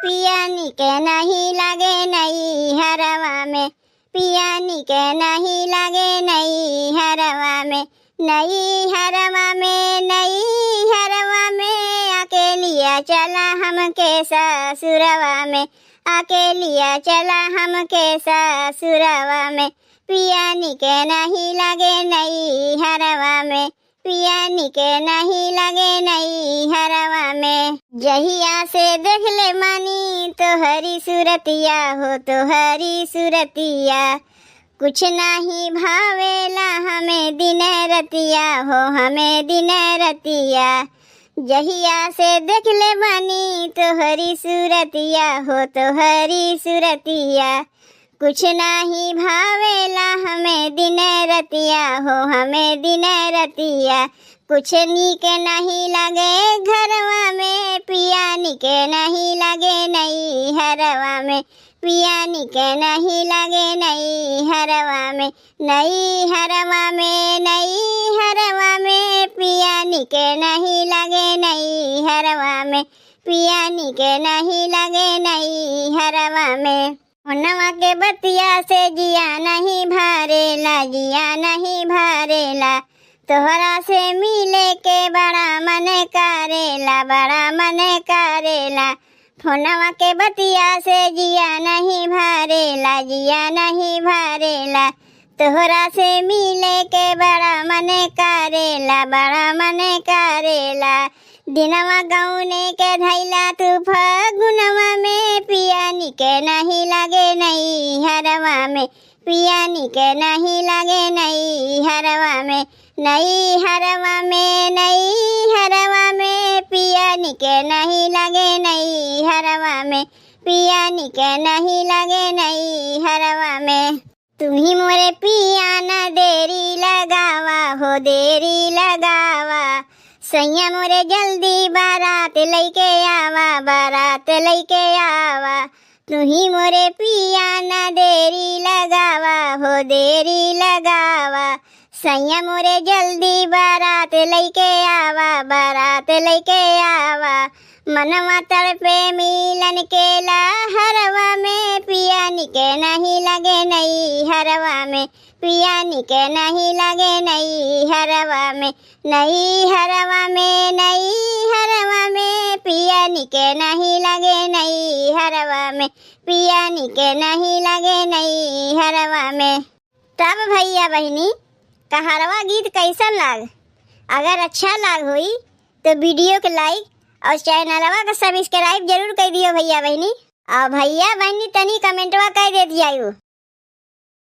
पिया निके नहीं लागे नई हरवा में, पिया निके नहीं लागे नई हरवा में, नई हरवा में, नई हरवा में आके लिया चला हमके ससुरवा में, आके लिया चला हमके ससुरवा में। पिया निके नहीं लागे नई हरवा में, पिया निके नहीं लगे नई हरवा में। जहिया से देख ले मानी तो हरी सूरतिया हो, तो हरी सूरतिया कुछ नहीं भावेला हमें दिन रतिया हो, हमें दिन रतिया। जहिया से देख ले मानी तो हरी सूरतिया हो, तो हरी सूरतिया कुछ नहीं भावेला हमें दिन रतिया हो, हमें दिन रतिया। कुछ नीक नहीं लगे घरवा में, पिया निके नहीं लगे नई हरवा में, पिया निके नहीं लगे नई हरवा में, नई हरवा में, नई हरवा में पिया निके नहीं लगे नई हरवा में, पिया निके नहीं लगे नई हरवा में। उनवा के बतिया से जिया नहीं भरेला, जिया नहीं भरेला, तोहरा से मिले के बड़ा मन करेला, बड़ा मन करेला। फोनवा के बतिया से जिया नहीं भरेला, जिया नहीं भरेला, तोहरा से मिले के बड़ा मन करेला, बड़ा मन करेला। दिनवा गौने के धैला तू फगुनवा में, पिया निके नहीं लगे नई हरवा में, पिया निके नहीं लगे नई हरवा में, नई हरवा में, नई हरवा में पिया निके नहीं लगे नई हरवा में, पिया निके नहीं लगे नई हरवा में। तुम्ही मोरे पिया न देरी लगावा हो, देरी लगावा, सैया मोरे जल्दी बारात लैके आवा, बारात लैके आवा। तुही मोरे पिया न देरी लगावा हो, देरी लगावा, सैया मोरे जल्दी बारात लैके आवा, बारात लैके आवा। मनवा तड़पे मिलन के हरवा में, पिया निके नहीं लगे नई हरवा में, पिया निके नहीं लगे नई हरवा में, नई हरवा में, नई हरवा में पिया निके नहीं लगे नई हरवा में, पिया निके नहीं लगे नई हरवा में। तब भैया बहनी कहरवा गीत कैसन लाग? अगर अच्छा लाग होई तो वीडियो के लाइक और चैनलवा का सब्सक्राइब जरूर कर दियो भैया बहनी। और भैया बहनी तनी कमेंटवा कर दे दिया।